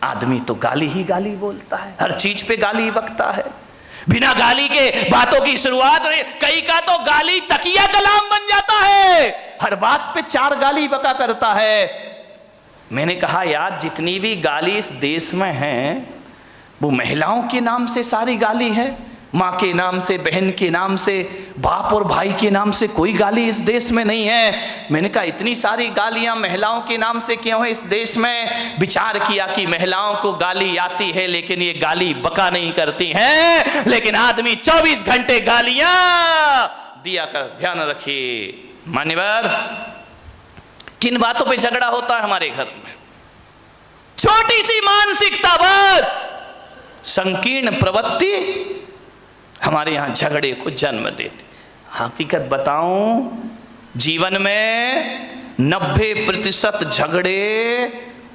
आदमी तो गाली ही गाली बोलता है, हर चीज पे गाली बकता है, बिना गाली के बातों की शुरुआत नहीं। कई का तो गाली तकिया कलाम बन जाता है, हर बात पे 4 गाली बका करता है। मैंने कहा यार जितनी भी गाली इस देश में है वो महिलाओं के नाम से सारी गाली है, माँ के नाम से, बहन के नाम से, बाप और भाई के नाम से कोई गाली इस देश में नहीं है। मैंने कहा इतनी सारी गालियां महिलाओं के नाम से क्यों है इस देश में? विचार किया कि महिलाओं को गाली आती है लेकिन ये गाली बका नहीं करती हैं, लेकिन आदमी 24 घंटे गालियां दिया कर। ध्यान रखिए मान्यवर, किन बातों पे झगड़ा होता है हमारे घर में? छोटी सी मानसिकता, बस संकीर्ण प्रवृत्ति हमारे यहां झगड़े को जन्म देती। हकीकत बताऊं, जीवन में 90% झगड़े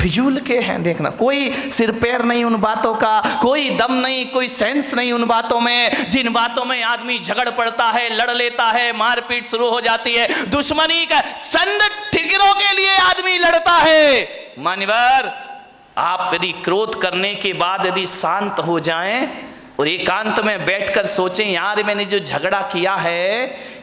फिजूल के हैं। देखना, कोई सिर पैर नहीं उन बातों का, कोई दम नहीं, कोई सेंस नहीं उन बातों में। जिन बातों में आदमी झगड़ पड़ता है, लड़ लेता है, मारपीट शुरू हो जाती है, दुश्मनी का चंद ठिकरों के लिए आदमी लड़ता है। मान्यवर, आप यदि क्रोध करने के बाद यदि शांत हो जाएं और एकांत में बैठकर सोचें यार मैंने जो झगड़ा किया है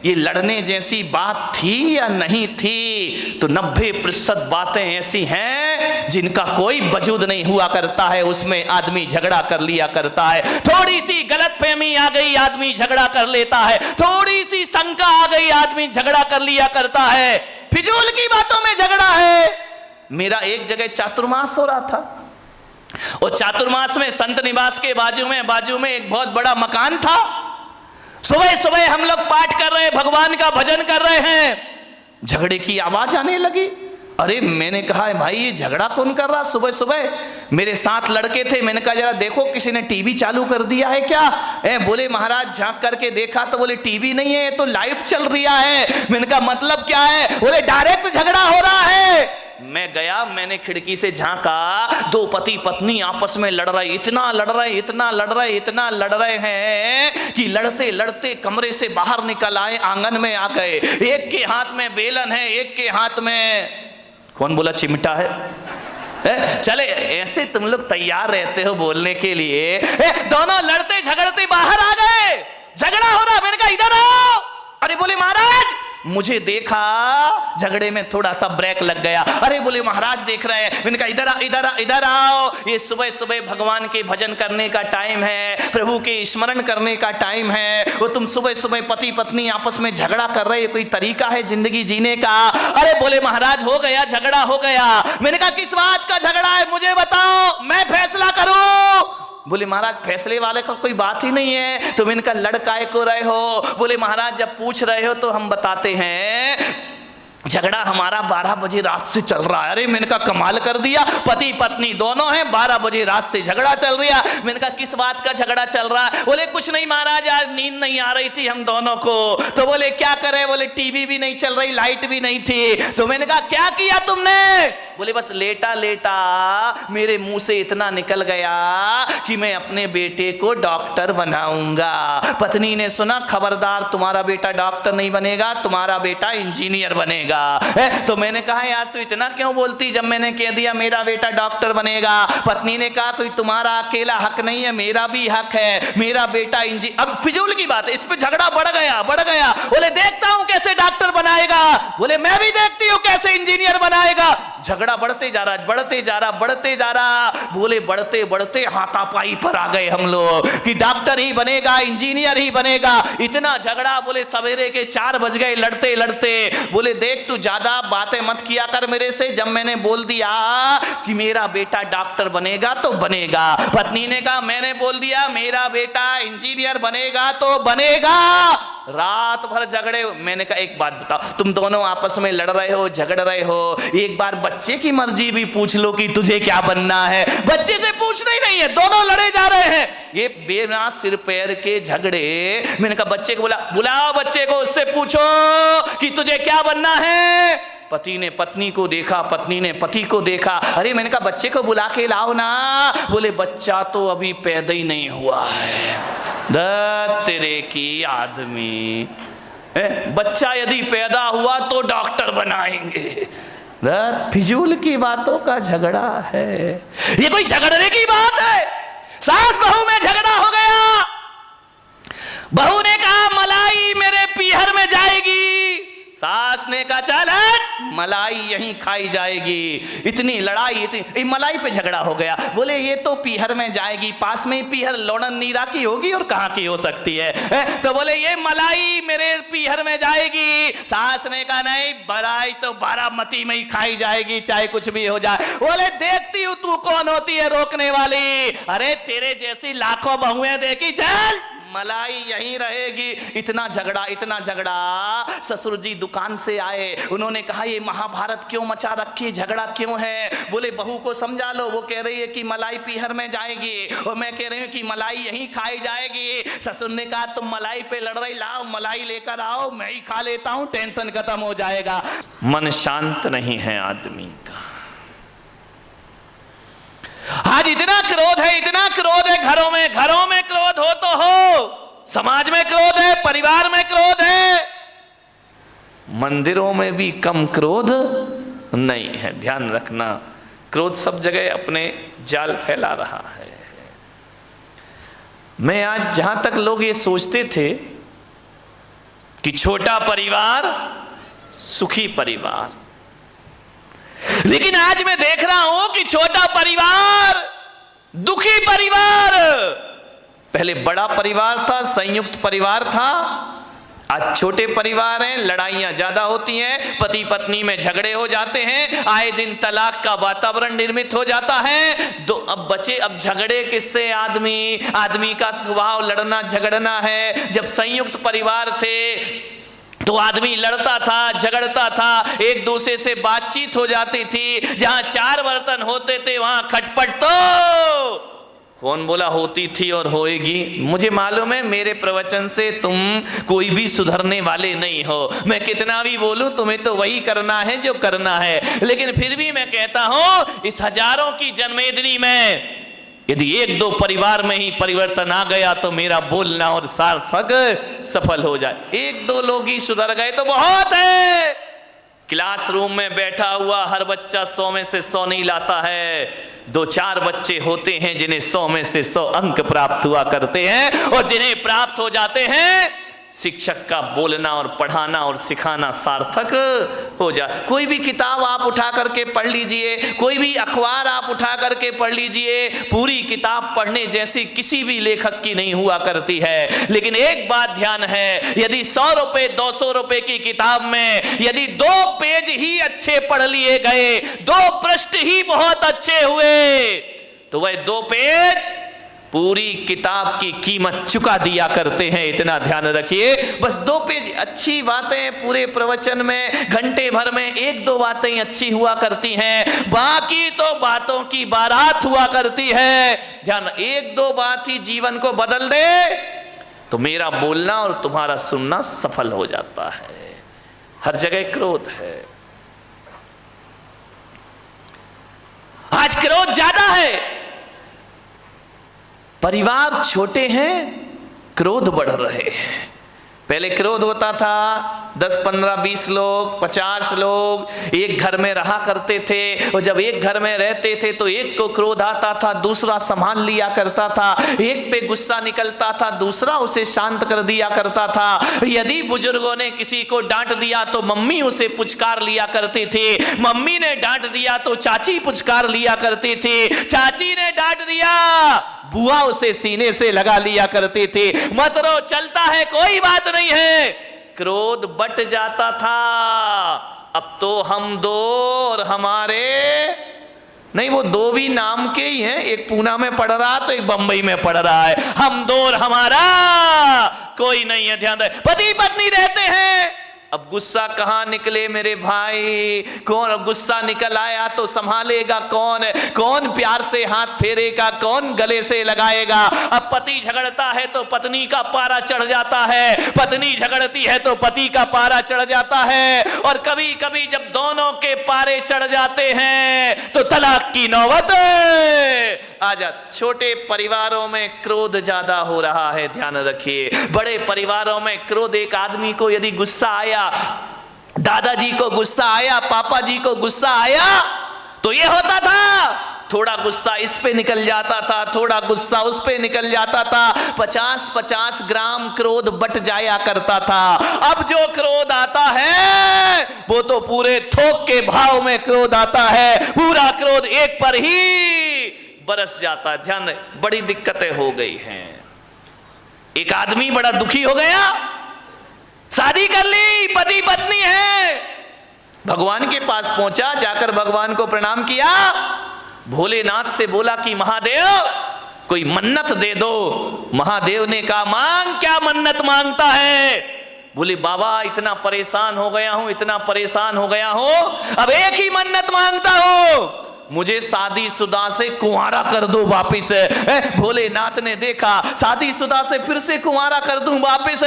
ये लड़ने जैसी बात थी या नहीं थी, तो 90% बातें ऐसी हैं जिनका कोई वजूद नहीं हुआ करता है, उसमें आदमी झगड़ा कर लिया करता है। थोड़ी सी गलतफहमी आ गई आदमी झगड़ा कर लेता है, थोड़ी सी शंका आ गई आदमी झगड़ा कर लिया करता है। फिजूल की बातों में झगड़ा है। मेरा एक जगह चातुर्मास हो रहा था और चातुर्मास में संत निवास के बाजू में एक बहुत बड़ा मकान था। सुबह सुबह हम लोग पाठ कर रहे, भगवान का भजन कर रहे हैं, झगड़े की आवाज आने लगी। अरे मैंने कहा भाई ये झगड़ा कौन कर रहा सुबह सुबह? मेरे साथ लड़के थे, मैंने कहा जरा देखो किसी ने टीवी चालू कर दिया है क्या? बोले महाराज झांक करके देखा तो बोले टीवी नहीं है, तो लाइव चल रहा है। मैंने कहा मतलब क्या है? बोले डायरेक्ट झगड़ा हो रहा है। मैं गया, मैंने खिड़की से झांका, 2 पति पत्नी आपस में लड़ रहे, इतना लड़ रहे हैं कि लड़ते लड़ते कमरे से बाहर निकल आए, आंगन में आ गए। एक के हाथ में बेलन है, एक के हाथ में कौन बोला चिमटा है। चले ऐसे तुम लोग तैयार रहते हो बोलने के लिए। दोनों लड़ते झगड़ते बाहर आ गए, झगड़ा हो रहा। मैंने कहा इधर आओ। अरे बोले महाराज, मुझे देखा, झगड़े में थोड़ा सा ब्रेक लग गया। अरे बोले महाराज देख रहे हैं। मैंने कहा इधर आओ, ये सुबह सुबह भगवान के भजन करने का टाइम है, प्रभु के स्मरण करने का टाइम है, और तुम सुबह सुबह पति पत्नी आपस में झगड़ा कर रहे, कोई तरीका है जिंदगी जीने का? अरे बोले महाराज हो गया, झगड़ा हो गया। मैंने कहा किस बात का झगड़ा है मुझे बताओ, मैं फैसला करूं। बोले महाराज फैसले वाले का कोई बात ही नहीं है, तुम इनका लड़काए को रहे हो। बोले महाराज जब पूछ रहे हो तो हम बताते हैं, झगड़ा हमारा 12 बजे रात से चल रहा है। अरे मैंने कहा कमाल कर दिया, पति पत्नी दोनों हैं, 12 बजे रात से झगड़ा चल रहा। मैंने कहा किस बात का झगड़ा चल रहा? बोले कुछ नहीं महाराज, आज नींद नहीं आ रही थी हम दोनों को। तो बोले क्या करे? बोले टीवी भी नहीं चल रही, लाइट भी नहीं थी। तो मैंने कहा क्या किया तुमने? बोले बस लेटा लेटा मेरे मुंह से इतना निकल गया कि मैं अपने बेटे को डॉक्टर बनाऊंगा। पत्नी ने सुना, खबरदार तुम्हारा बेटा डॉक्टर नहीं बनेगा, तुम्हारा बेटा इंजीनियर बनेगा। तो मैंने कहा यार तू इतना क्यों बोलती, जब मैंने कह दिया मेरा बेटा डॉक्टर बनेगा। पत्नी ने कहा कोई तुम्हारा अकेला हक नहीं है, मेरा भी हक है, मेरा बेटा अब फिजूल की बात है, इस पे झगड़ा बढ़ गया। बोले देखता हूं कैसे डॉक्टर बनाएगा। बोले मैं भी देखती हूं कैसे इंजीनियर बनाएगा। झगड़ा बढ़ते जा रहा। बोले बढ़ते बढ़ते हाथापाई पर आ गए हम लोग कि डॉक्टर ही बनेगा, इंजीनियर ही बनेगा। इतना झगड़ा, बोले सवेरे के 4 बज गए लड़ते लड़ते। बोले देख तू ज्यादा बातें मत किया कर मेरे से, जब मैंने बोल दिया कि मेरा बेटा डॉक्टर बनेगा तो बनेगा। पत्नी ने कहा मैंने बोल दिया मेरा बेटा इंजीनियर बनेगा तो बनेगा। रात भर झगड़े। मैंने कहा एक बात बताओ, तुम दोनों आपस में लड़ रहे हो, झगड़ रहे हो, एक बार बच्चे की मर्जी भी पूछ लो कि तुझे क्या बनना है। बच्चे से पूछना ही नहीं है, दोनों लड़े जा रहे हैं। ये बिना सिर पैर के झगड़े। मैंने कहा बच्चे को बुलाओ बच्चे को, उससे पूछो कि तुझे क्या बनना है। पति ने पत्नी को देखा, पत्नी ने पति को देखा। अरे मैंने कहा बच्चे को बुला के लाओ ना। बोले बच्चा तो अभी पैदा ही नहीं हुआ है। तेरे की आदमी, बच्चा यदि पैदा हुआ तो डॉक्टर बनाएंगे। फिजूल की बातों का झगड़ा है। ये कोई झगड़ने की बात है? सास बहू में झगड़ा हो गया, बहू ने कहा मलाई मेरे पीहर में जाएगी, सास ने कहा चल मलाई यहीं खाई जाएगी। इतनी लड़ाई, इतनी मलाई पे झगड़ा हो गया। बोले ये तो पीहर में जाएगी, पास में ही पीहर लोणन नीरा की होगी और कहां की हो सकती है? तो बोले ये मलाई मेरे पीहर में जाएगी। सास ने कहा नहीं, मलाई तो बारामती में ही खाई जाएगी, चाहे कुछ भी हो जाए। बोले देखती हूं तू कौन होती है रोकने वाली, अरे तेरे जैसी लाखों बहुएं देखी, चल मलाई यहीं रहेगी। इतना झगड़ा। ससुर जी दुकान से आए, उन्होंने कहा ये महाभारत क्यों मचा रखी, झगड़ा क्यों है? बोले बहू को समझा लो, वो कह रही है कि मलाई पीहर में जाएगी और मैं कह रही हूँ कि मलाई यहीं खाई जाएगी। ससुर ने कहा तुम मलाई पे लड़ रही, लाओ मलाई लेकर आओ, मैं ही खा लेता हूँ, टेंशन खत्म हो जाएगा। मन शांत नहीं है आदमी का। आज इतना क्रोध है, घरों में क्रोध हो तो हो, समाज में क्रोध है, परिवार में क्रोध है, मंदिरों में भी कम क्रोध नहीं है। ध्यान रखना, क्रोध सब जगह अपने जाल फैला रहा है। मैं आज जहां तक लोग ये सोचते थे कि छोटा परिवार सुखी परिवार, लेकिन आज मैं देख रहा हूं कि छोटा परिवार दुखी परिवार। पहले बड़ा परिवार था, संयुक्त परिवार था, आज छोटे परिवार हैं, लड़ाइयां ज्यादा होती हैं, पति पत्नी में झगड़े हो जाते हैं, आए दिन तलाक का वातावरण निर्मित हो जाता है। अब झगड़े किससे? आदमी का स्वभाव लड़ना झगड़ना है। जब संयुक्त परिवार थे तो आदमी लड़ता था, झगड़ता था, एक दूसरे से बातचीत हो जाती थी। जहां 4 बर्तन होते थे वहां खटपट तो कौन बोला होती थी और होएगी। मुझे मालूम है मेरे प्रवचन से तुम कोई भी सुधरने वाले नहीं हो, मैं कितना भी बोलूं तुम्हें तो वही करना है जो करना है। लेकिन फिर भी मैं कहता हूं इस हजारों की जनमेदनी में यदि 1-2 परिवार में ही परिवर्तन आ गया तो मेरा बोलना और सार्थक सफल हो जाए। 1-2 लोग ही सुधर गए तो बहुत है। क्लासरूम में बैठा हुआ हर बच्चा 100 में से 100 नहीं लाता है। 2-4 बच्चे होते हैं जिन्हें 100 में से 100 अंक प्राप्त हुआ करते हैं, और जिन्हें प्राप्त हो जाते हैं शिक्षक का बोलना और पढ़ाना और सिखाना सार्थक हो जाए। कोई भी किताब आप उठा करके पढ़ लीजिए, कोई भी अखबार आप उठा करके पढ़ लीजिए, पूरी किताब पढ़ने जैसी किसी भी लेखक की नहीं हुआ करती है। लेकिन एक बात ध्यान है, यदि 100 रुपए 200 रुपए की किताब में यदि 2 पेज ही अच्छे पढ़ लिए गए, 2 पृष्ठ ही बहुत अच्छे हुए, तो वह 2 पेज पूरी किताब की कीमत चुका दिया करते हैं। इतना ध्यान रखिए। बस 2 पेज अच्छी बातें पूरे प्रवचन में घंटे भर में 1-2 बातें अच्छी हुआ करती हैं, बाकी तो बातों की बारात हुआ करती है। ध्यान, 1-2 बात ही जीवन को बदल दे तो मेरा बोलना और तुम्हारा सुनना सफल हो जाता है। हर जगह क्रोध है, आज क्रोध ज्यादा है। परिवार छोटे हैं, क्रोध बढ़ रहे हैं। पहले क्रोध होता था 10, 15, 20 लोग, 50 लोग एक घर में रहा करते थे, और जब एक घर में रहते थे तो एक को क्रोध आता था, दूसरा संभाल लिया करता था, एक पे गुस्सा निकलता था, दूसरा उसे शांत कर दिया करता था। यदि बुजुर्गों ने किसी को डांट दिया तो मम्मी उसे पुचकार लिया करती थी, मम्मी ने डांट दिया तो चाची पुचकार लिया करती थी, चाची ने डांट दिया बुआ उसे सीने से लगा लिया करती थी। मत रो, चलता है, कोई बात नहीं है। क्रोध बट जाता था। अब तो हम 2 और हमारे नहीं, वो 2 भी नाम के ही हैं, एक पूना में पढ़ रहा तो एक बंबई में पढ़ रहा है। हम 2 और हमारा कोई नहीं है। ध्यान रहे, पति पत्नी रहते हैं। अब गुस्सा कहां निकले मेरे भाई? कौन गुस्सा निकल आया तो संभालेगा कौन? कौन प्यार से हाथ फेरेगा? कौन गले से लगाएगा? अब पति झगड़ता है तो पत्नी का पारा चढ़ जाता है, पत्नी झगड़ती है तो पति का पारा चढ़ जाता है, और कभी कभी जब दोनों के पारे चढ़ जाते हैं तो तलाक की नौबत आ जाती। छोटे परिवारों में क्रोध ज्यादा हो रहा है, ध्यान रखिए। बड़े परिवारों में क्रोध, एक आदमी को यदि गुस्सा आया, दादाजी को गुस्सा आया, पापा जी को गुस्सा आया तो ये होता था, थोड़ा गुस्सा इस पे निकल जाता था, थोड़ा गुस्सा उस पे निकल जाता था, 50-50 ग्राम क्रोध बट जाया करता था। अब जो क्रोध आता है वो तो पूरे थोक के भाव में क्रोध आता है, पूरा क्रोध एक पर ही बरस जाता है। ध्यान रहे, बड़ी दिक्कतें हो गई हैं। एक आदमी बड़ा दुखी हो गया, शादी कर ली, पति पत्नी है, भगवान के पास पहुंचा, जाकर भगवान को प्रणाम किया, भोलेनाथ से बोला कि महादेव कोई मन्नत दे दो। महादेव ने कहा मांग, क्या मन्नत मांगता है? बोले बाबा इतना परेशान हो गया हूं, इतना परेशान हो गया हूं, अब एक ही मन्नत मांगता हूं, मुझे शादीशुदा से कुंवारा कर दो वापिस। भोलेनाथ ने देखा शादीशुदा से फिर से कुंवारा कर दूं वापिस।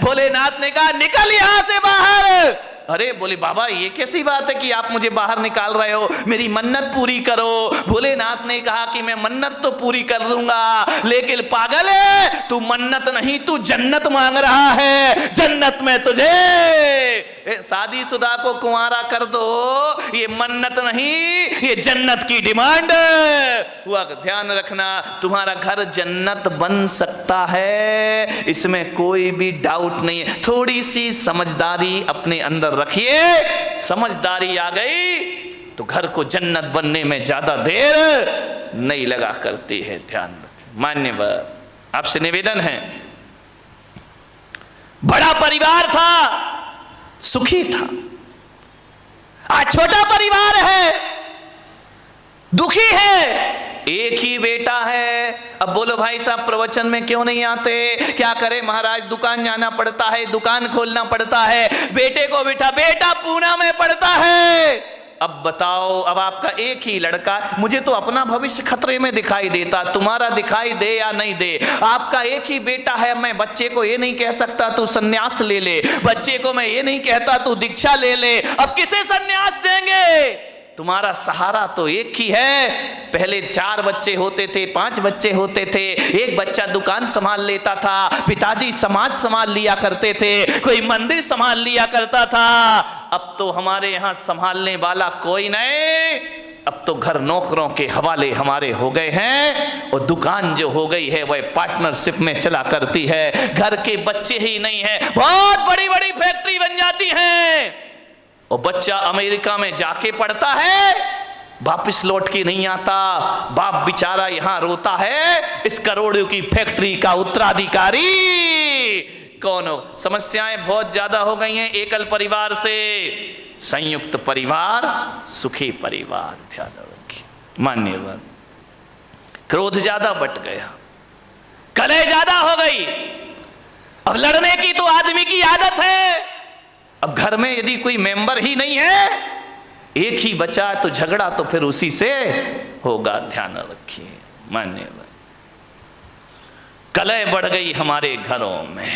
भोलेनाथ ने कहा निकल यहां से बाहर। अरे बोले बाबा ये कैसी बात है कि आप मुझे बाहर निकाल रहे हो, मेरी मन्नत पूरी करो। भोलेनाथ ने कहा कि मैं मन्नत तो पूरी कर दूंगा, लेकिन पागल है तू, मन्नत नहीं तू जन्नत मांग रहा है, जन्नत में तुझे शादीशुदा को कुंवारा कर दो, ये मन्नत नहीं ये जन्नत की डिमांड हुआ। ध्यान रखना, तुम्हारा घर जन्नत बन सकता है, इसमें कोई भी डाउट नहीं है। थोड़ी सी समझदारी अपने अंदर रखिए, समझदारी आ गई तो घर को जन्नत बनने में ज्यादा देर नहीं लगा करती है। ध्यान रखिए। मान्यवर, आपसे निवेदन है, बड़ा परिवार था, सुखी था, आज छोटा परिवार है, दुखी है, एक ही बेटा है। अब बोलो भाई साहब प्रवचन में क्यों नहीं आते? क्या करे महाराज, दुकान जाना पड़ता है, दुकान खोलना पड़ता है, बेटे को बिठा, बेटा पूना में पड़ता है। अब बताओ, अब आपका एक ही लड़का, मुझे तो अपना भविष्य खतरे में दिखाई देता, तुम्हारा दिखाई दे या नहीं दे, आपका एक ही बेटा है। मैं बच्चे को ये नहीं कह सकता तू सन्यास ले ले, बच्चे को मैं ये नहीं कहता तू दीक्षा ले ले, अब किसे सन्यास देंगे? तुम्हारा सहारा तो एक ही है। पहले 4 बच्चे होते थे, 5 बच्चे होते थे, एक बच्चा दुकान संभाल लेता था, पिताजी समाज संभाल लिया करते थे, कोई मंदिर संभाल लिया करता था। अब तो हमारे यहाँ संभालने वाला कोई नहीं, अब तो घर नौकरों के हवाले हमारे हो गए हैं, और दुकान जो हो गई है वह पार्टनरशिप में चला करती है। घर के बच्चे ही नहीं है, बहुत बड़ी बड़ी फैक्ट्री बन जाती है, और बच्चा अमेरिका में जाके पढ़ता है, वापिस लौट के नहीं आता, बाप बेचारा यहां रोता है, इस करोड़ों की फैक्ट्री का उत्तराधिकारी कौन हो? समस्याएं बहुत ज्यादा हो गई हैं एकल परिवार से। संयुक्त परिवार सुखी परिवार। ध्यान रखिए मान्यवर, क्रोध ज्यादा बट गया, कलह ज्यादा हो गई, अब लड़ने की तो आदमी की आदत है। अब घर में यदि कोई मेंबर ही नहीं है, एक ही बचा तो झगड़ा तो फिर उसी से होगा। ध्यान रखिए मान्यवर, कलह बढ़ गई हमारे घरों में,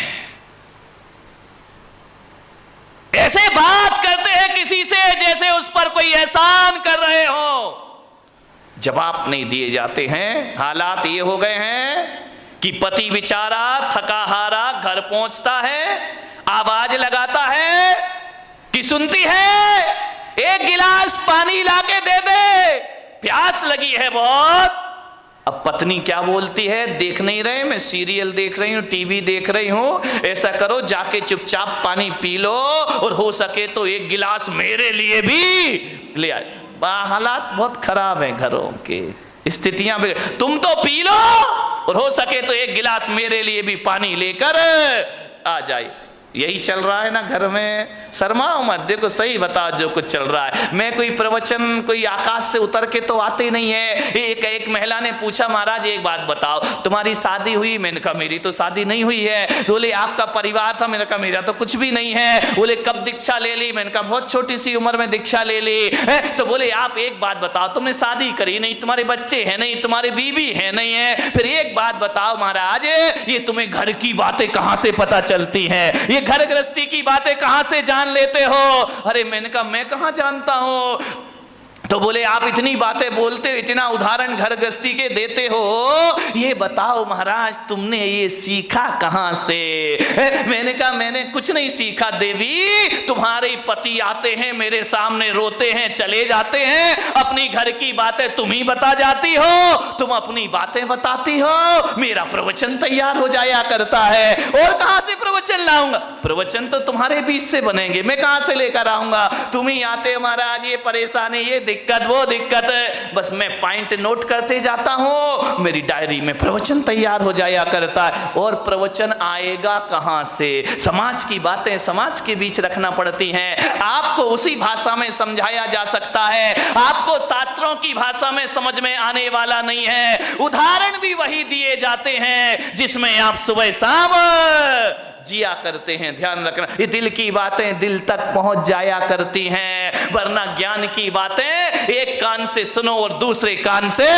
ऐसे बात करते हैं किसी से जैसे उस पर कोई एहसान कर रहे हो, जवाब नहीं दिए जाते हैं। हालात ये हो गए हैं कि पति बेचारा थका हारा घर पहुंचता है, आवाज लगाता है कि सुनती है, एक गिलास पानी लाके दे दे, प्यास लगी है बहुत। अब पत्नी क्या बोलती है, देख नहीं रहे, मैं सीरियल देख रही हूं, टीवी देख रही हूं, ऐसा करो जाके चुपचाप पानी पी लो, और हो सके तो एक गिलास मेरे लिए भी ले आए। हालात बहुत खराब है घरों के, स्थितियां भी, तुम तो पी लो और हो सके तो एक गिलास मेरे लिए भी पानी लेकर आ जाए। यही चल रहा है ना घर में? शर्माओ मत, देखो सही बता जो कुछ चल रहा है। मैं कोई प्रवचन कोई आकाश से उतर के तो आते नहीं है। एक महिला ने पूछा, महाराज एक बात बताओ, तुम्हारी शादी हुई? मैंने कहा मेरी तो शादी नहीं हुई है। बोले आपका परिवार था? मैंने कहा मेरा तो कुछ भी नहीं है। बोले कब दीक्षा ले ली? मैंने कहा बहुत छोटी सी उम्र में दीक्षा ले ली। तो बोले आप एक बात बताओ, तुमने शादी करी नहीं, तुम्हारे बच्चे हैं नहीं, तुम्हारे बीवी है नहीं है, फिर एक बात बताओ महाराज, ये तुम्हें घर की बातें कहां से पता चलती हैं? ये घर गृहस्थी की बातें कहां से जान लेते हो? अरे मैंने कहा मैं कहां जानता हूं, तो बोले आप इतनी बातें बोलते हो, इतना उदाहरण घर गृहस्थी के देते हो, ये बताओ महाराज तुमने ये सीखा कहां से? मैंने कहा मैंने कुछ नहीं सीखा देवी, तुम्हारे पति आते हैं मेरे सामने, रोते हैं चले जाते हैं, अपनी घर की बातें तुम ही बता जाती हो, तुम अपनी बातें बताती हो, मेरा प्रवचन तैयार हो जाया करता है। और कहां से प्रवचन लाऊंगा? प्रवचन तो तुम्हारे बीच से बनेंगे, मैं कहां से लेकर आऊंगा? तुम ही आते हो महाराज, ये परेशानी, ये दिक्कत, वो दिक्कत, बस मैं पॉइंट नोट करते जाता हूं, मेरी डायरी में प्रवचन तैयार हो जाया करता है। और प्रवचन आएगा कहां से? समाज की बातें समाज के बीच रखना पड़ती हैं। आपको उसी भाषा में समझाया जा सकता है, आपको शास्त्रों की भाषा में समझ में आने वाला नहीं है। उदाहरण भी वही दिए जाते हैं जिसमें आप सुबह शाम जिया करते हैं। ध्यान रखना, ये दिल की बातें दिल तक पहुंच जाया करती हैं, वरना ज्ञान की बातें एक कान से सुनो और दूसरे कान से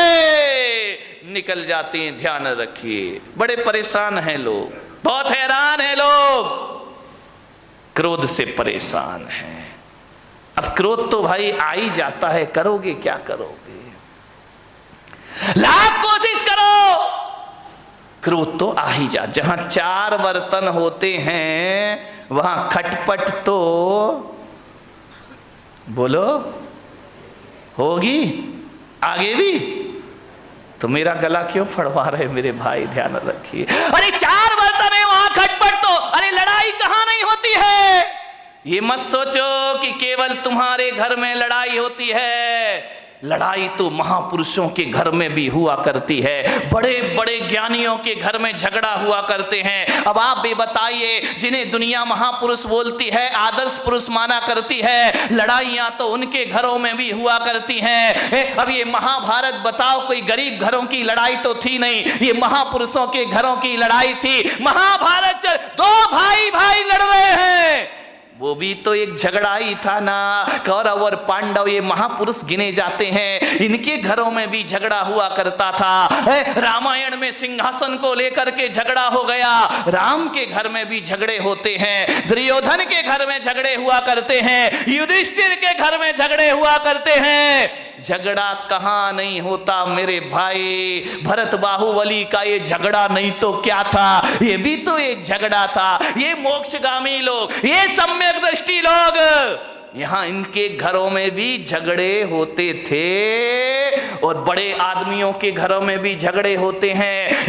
निकल जाती हैं। ध्यान रखिए, बड़े परेशान हैं लोग, बहुत हैरान हैं लोग, क्रोध से परेशान हैं। अब क्रोध तो भाई आ ही जाता है, करोगे क्या करोगे? लाख कोशिश करो, क्रोध तो आ ही जा। जहां चार बर्तन होते हैं वहां खटपट तो बोलो होगी, आगे भी। तो मेरा गला क्यों फड़वा रहे मेरे भाई? ध्यान रखिए, अरे चार बर्तन है वहां खटपट तो, अरे लड़ाई कहां नहीं होती है? ये मत सोचो कि केवल तुम्हारे घर में लड़ाई होती है, लड़ाई तो महापुरुषों के घर में भी हुआ करती है, बड़े बड़े ज्ञानियों के घर में झगड़ा हुआ करते हैं। अब आप भी बताइए, जिन्हें दुनिया महापुरुष बोलती है, आदर्श पुरुष माना करती है, लड़ाइयां तो उनके घरों में भी हुआ करती हैं। अब ये महाभारत बताओ, कोई गरीब घरों की लड़ाई तो थी नहीं, ये महापुरुषों के घरों की लड़ाई थी। महाभारत चल, दो भाई भाई लड़ रहे हैं, वो भी तो एक झगड़ा ही था ना। कौरव और पांडव ये महापुरुष गिने जाते हैं, इनके घरों में भी झगड़ा हुआ करता था। रामायण में सिंहासन को लेकर के झगड़ा हो गया, राम के घर में भी झगड़े होते हैं, दुर्योधन के घर में झगड़े हुआ करते हैं, युधिष्ठिर के घर में झगड़े हुआ करते हैं। झगड़ा कहां नहीं होता मेरे भाई? भरत बाहुबली का ये झगड़ा नहीं तो क्या था? ये भी तो एक झगड़ा था। ये मोक्षगामी लोग, ये सम्यक दृष्टि लोग, यहां इनके घरों में भी झगड़े होते थे और बड़े आदमियों के घरों में भी झगड़े होते हैं।